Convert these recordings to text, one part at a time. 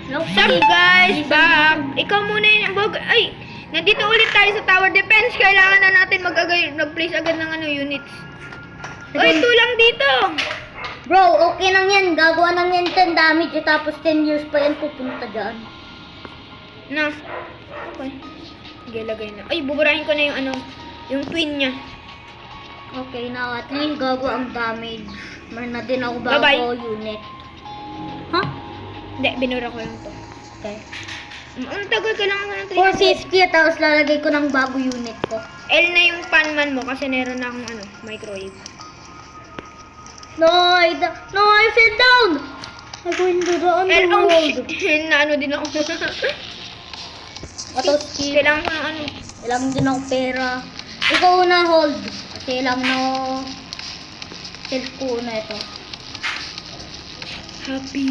What's up guys? Back! Ikaw muna yung ay! Nandito ulit tayo sa tower defense. Kailangan na natin mag-place agad ng units. Oy, ito lang dito! Bro, okay lang yan. Gagawa ng yan 10 damage tapos 10 years pa yan pupunta dyan. Na. Okay. Sige, lagay na. Ay, buburahin ko na yung yung twin niya. Okay, now at least gagawa ang damage. Meron na din ako bago Bye-bye. unit. Ha? Hindi, binura ko lang to. Okay. Ang tagal kailangan ko ng 450 tapos lalagay ko ng bago unit ko. L na yung panman mo kasi meron na akong microwave. No, I fell down! I'm going to the underworld. Na din ako. Auto skip. Kailangan ko ng Kailangan din ako pera. Ikaw na hold. Kasi lang na self ko na ito. Happy.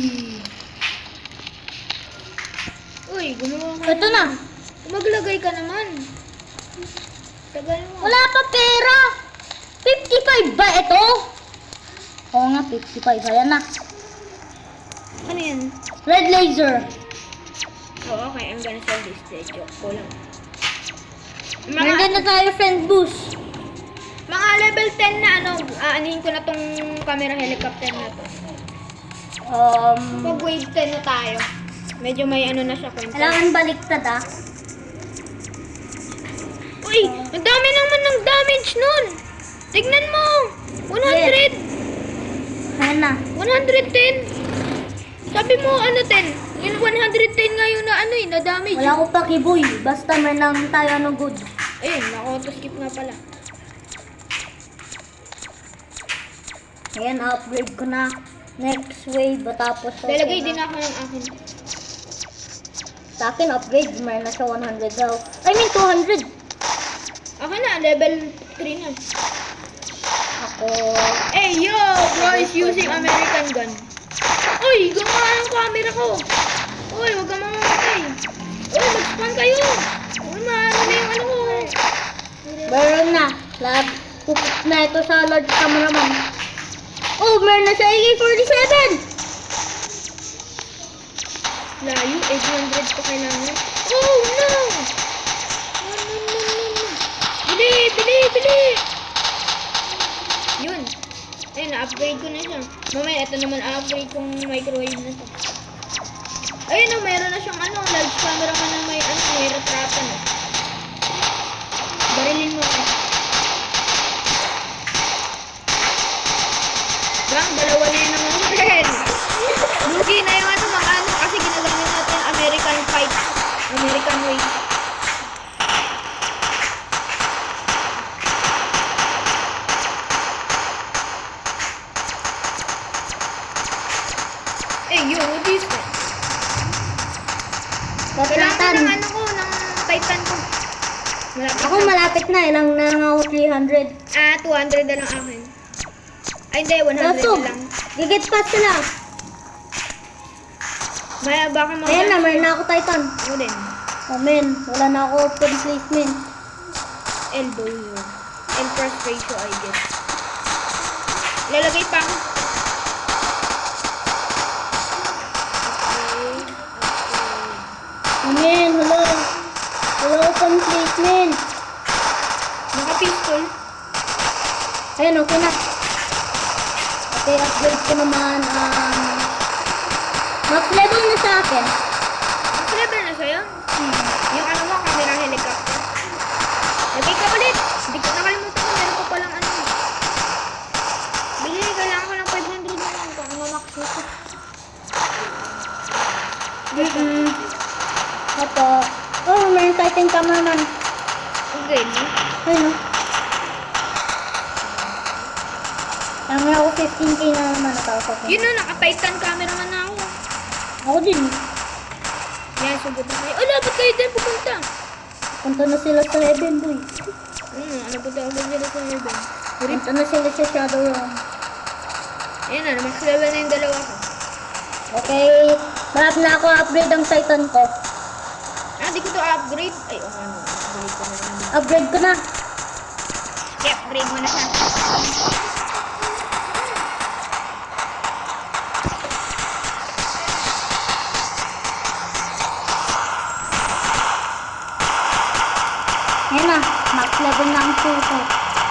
Uy, gumawa ka. Ito na. Maglagay ka naman. Tagal mo. Wala pa pera. 55 ba ito? Oo nga, 55. Ayan na. Ano yan? Red laser. Oh, okay. I'm gonna sell this. Joke ko lang. Meron na tayo friend boost. Mga level 10 na aanihin ko na tong camera helicopter na to. Pag wave 10 na tayo. Medyo may na siya kwenta. Kailangan baliktad ah. Uy! Ang dami naman ng damage nun! Tignan mo! 100! Ayan na. 110! Sabi mo 10? Yung 110 nga yung na damage. Wala ko pa kiboy. Basta meron lang tayo good. Ayun, naka-auto-skip nga pala. Ayan, upgrade ko na. Next wave, tapos Lalagay din ako ng akin. sa akin, upgrade. Meron na siya 100 daw. I mean, 200. Ako na, level 3 na. Ako. Hey, yo! Boys using American gun. Uy! Gumawa ng camera ko! Uy, huwag kang mamamatay! Uy, mag-spawn kayo! Uy, maano na yung ko! Meron na. Puput na ito sa large cameraman. Oh, meron na siya AK-47! Layo, 800 pa kailangan. Oh, no! No. Bili! Yun. Ayun, na-upgrade ko na siya. Mamaya, ito naman upgrade kong microwave na to. Ayun, meron na siyang large camera ka na may retrapan. Barilin mo ako. Bang, dalawa na yun naman rin. Lugi na yung mga kasi ginagamit natin American fight. American way. Eh, what is that? Kailangan ng ng Titan ko. Ako malapit na. Ilang na lang ako 300. 200 na lang akin. Ay, hindi, 100 Kaso, na lang. gigit pa sila. Maya, baka mga... Ayan na, meron na ako Titan. Ako din. Amen. Wala na ako open placement. Elbow yun. And first ratio, I guess. Lalagay pa ako. Amen. Wala. Wala open placement. Naka-pistol. Ayan, okay na. Okay, upgrade ko naman max level na sa akin. Mas level na sa'yo? Yung mo, camera helicopter. Lagay ka ulit. Hindi ko nakalimutan ko. Meron ko palang Bili, kailangan ko ng 500 na lang. Kung max nito. Opo. Oh, meron Titan cameraman. Okay, no? Ayun. Meron ako 15k na naman natawag ko. Yun na, naka-Titan camera man na ako. Ako din. Yan, sugod na kayo. Oh, dapat kayo din pupunta. Punta na sila sa heaven, boy. Punta ako sila sa heaven. Punta na sila sa shadow realm. Ayan na, max level na yung dalawa ko. Okay. Marap na ako upgrade ang Titan ko. Di ko to upgrade. Ay, upgrade ko na lang. Upgrade ko na. Okay, upgrade mo na siya. Ayan na, max level na ang suso.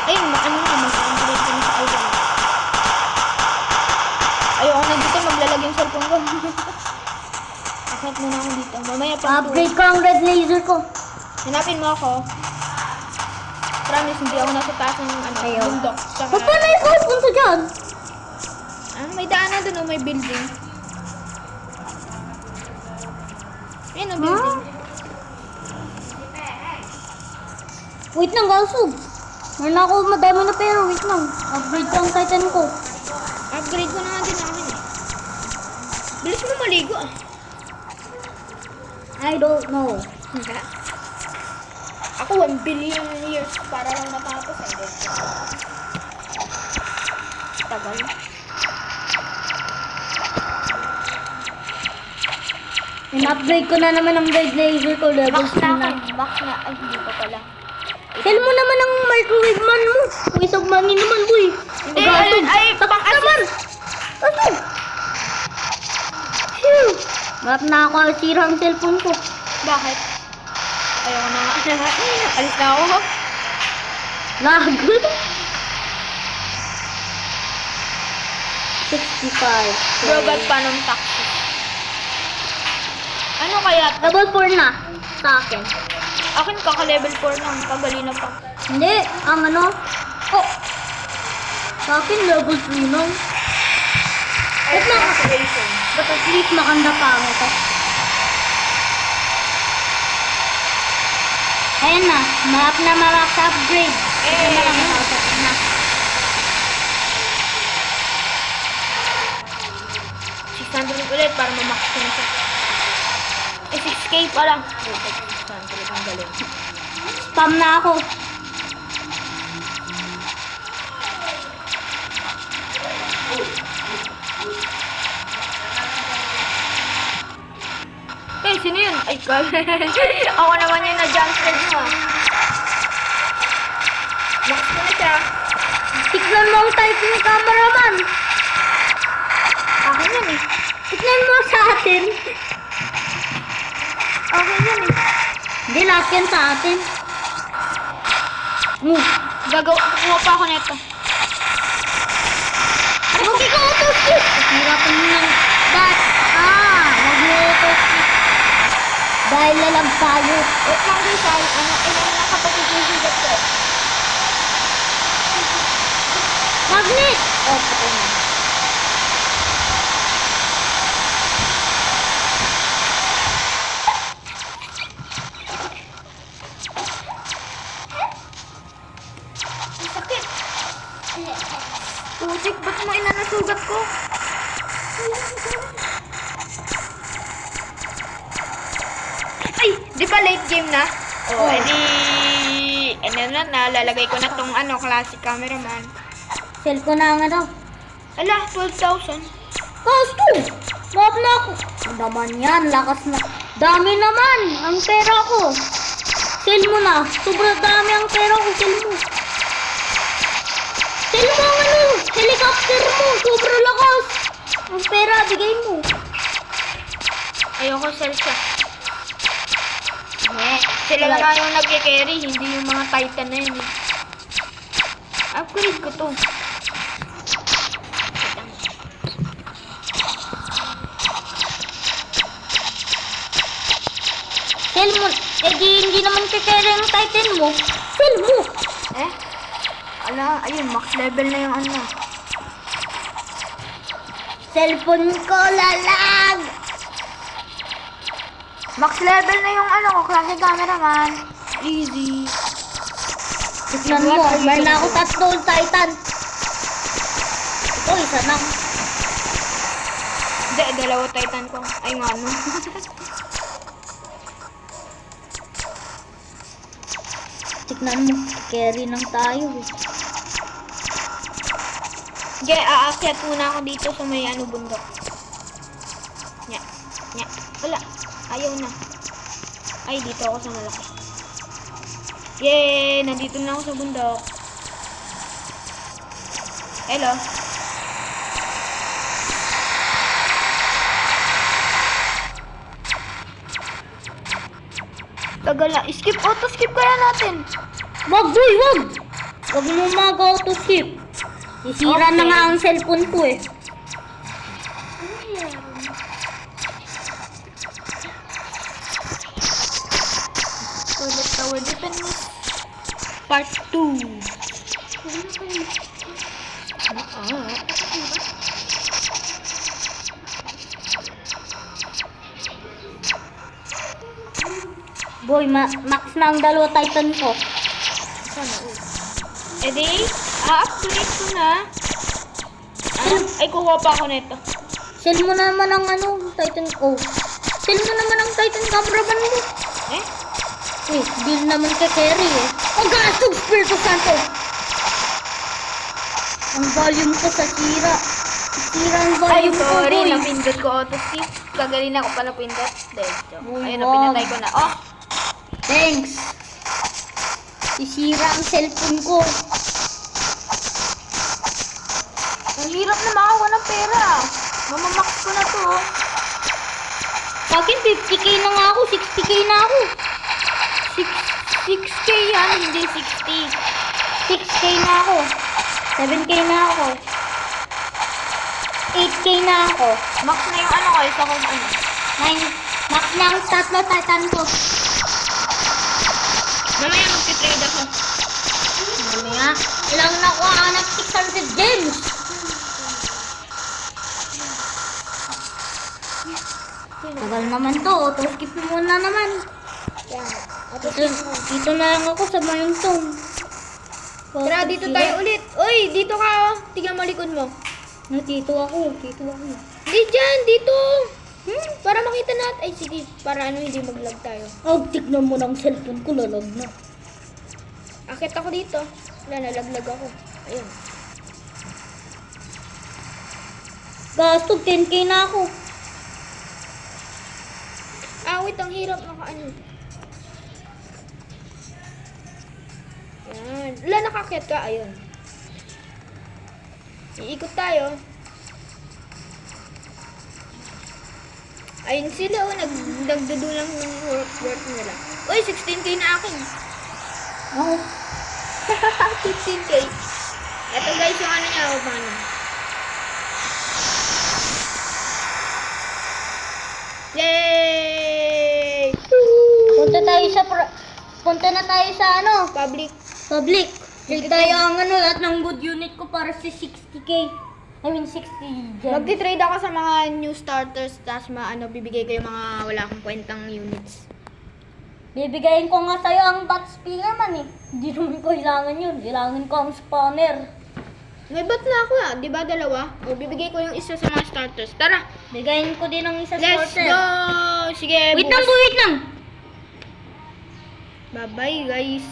Ayun, ano na, mag-upgrade ko na sa item. Ayoko na dito, maglalag yung cellphone ko. Akit muna ako dito. Mamaya pa Upgrade ko ang red laser ko. Hanapin mo ako. Promise, hindi ako nasa taas ng Ayaw. bundok. Tsaka, Ba't pa na ikaw punta dyan? may daanan doon, may building. Ayun ang Ha? building. Wait lang, Galsog. Meron ako madami na pera. Wait lang. Upgrade ko ang Titan ko. Upgrade ko na nga din akin eh. Bilis mo maligo ah. I don't know. Ako 1 billion years para lang matapos. Tagal. In-upgrade ko na naman ang red laser ko. Level Max 3 na na. ako. Max na. Ay, hindi pa pala. Sell mo naman ang microwave man mo. Waste of money naman, boy. Hindi, ay, Tapak naman. Ano? Phew. Marap na ako sira ang cellphone ko. Bakit? Ayoko na nga. Alis na ako. Lag. 65. Bro, ba't pa nung taxi? Ano kaya? Level 4 na. Sa akin. Akin kaka-level 4 lang. Kagalina pa. Hindi. Ang ano? Oh. Sa akin level 3 na. Wait lang. But at least makanda pa ako to. Ayan na. Marap na max upgrade. Ito na lang ako na. 600 ulit para ma-max ko na siya. 6K pa lang. 600 ang galing. Spam na ako. Eh, sino yun? Ay, God. Ako naman yung na-jumpscare mo ah. Max ko na siya. Tignan mo ang type ni cameraman. Akin yan eh. Tignan mo sa atin. Akin yan eh. Hindi, lahat yan sa atin. Move. Kukuha pa ako neto. Huwag ikaw auto-skip. Hirapan mo ng bat. Huwag mo auto-skip. Dahil lalag tayo. Wait lang guys, ilan na kapatid yung higat ko. Magnet! Oh, patay na. Ang sakit. Putik, ba't mo inanasugat ko? Ay, di ba late game na? Oh. Edi, ano na, nalalagay ko na tong classic cameraman. Sell ko na ang ano. Ala, 12,000. Kasto! Love na ako. Ang naman yan, lakas na. Dami naman ang pera ko. Sell mo na. Sobrang dami ang pera ko. Sell mo. Sell mo ang ano, helicopter mo. Sobrang lakas. Ang pera, bigay mo. Ayoko sell siya. Sila na nga yung nag-carry, hindi yung mga Titan na yun eh. Upgrade ko to. Sell mo. Eh di, hindi naman kikere ang Titan mo. Sell mo. Eh? Ala, ayun, max level na yung ano. Cellphone ko lalag. Max level na yung classic cameraman. Easy. Tignan mo, meron na ako tatlong Titan. Ito, isa lang. Hindi, dalawa Titan ko. Ay nga no. Tignan mo, carry lang tayo eh. Sige, aakyat muna ako dito sa may bundok. Nya. Wala. Ayaw na. Ay, dito ako sa malaki. Yay! Nandito na ako sa bundok. Hello. Tagal na. Skip, auto-skip kaya natin. Wag, boy, wag! Wag mo mag-auto-skip. Isira na Okay. nga ang cellphone ko eh. Toilet Tower Defense Part 2. Boy, max na ang dalawa Titan ko. Edi, upgrade ko na. Ay, kuha pa ako nito. Sell mo naman ang Titan ko. Sell mo naman ang Titan cameraman mo. Eh? Deal naman kay Kerry eh. Ang gasto, Espiritu Santo! Ang volume ko sa sira. Sira ang Ay, volume ko, sorry. boy. Napindot ko auto-skip. Kagaling ako pa napindot. Dito. Uy, Ayun, wag. napinatay ko na. Oh! Thanks. Isira ang cellphone ko. Ang hirap na makakuha ng pera. Mamamax ko na to. Oh. Sa akin, 50k na nga ako. 60k na ako. 6K yan, hindi 60. 6k na ako. 7k na ako. 8k na ako. Max na yung ano ko, isa kong ano. 9. Max na ang tatlo Titan ko. Mamaya magtitrade ako. Mamaya, ilang nakuha ng 600 gems. Tagal naman to. Auto-skip mo muna naman. Dito na lang ako sa Mayuntong. Tara, dito tayo ulit. Uy, dito ka oh. Tingnan mo likod mo. Dito ako. Di dyan, dito. Para makita natin. Ay, sige. Para ano, hindi mag-lag tayo. Tignan mo ng cellphone ko. Lalag na. Akit ako dito. Wala, nalaglag ako. Ayun. Gasto, 10k na ako. Wait, ang hirap naka-ano. Yan. Wala, nakakit ka. Ayun. Iikot tayo. Ayun sila, oh. Nagdudulang ng work nila. Uy, 16k na akin. Oh. 16k. Ito guys, yung ano niya, paano. Yay! Punta na tayo sa Public. public. Trade tayo ang lahat ng good unit ko para sa 60k. I mean 60 gems. Magti-trade ako sa mga new starters, tapos bibigay ko yung mga wala akong kwentang units. Bibigayin ko nga sa'yo ang bat speaker man eh. Hindi naman ko kailangan yun. Kailangan ko ang spawner. May bat na ako di ba dalawa? O, bibigay ko yung isa sa mga starters. Tara! Bigayin ko din ang isa Let's starter. go! Sige, Wait lang, bukas. wait lang. Bye-bye guys!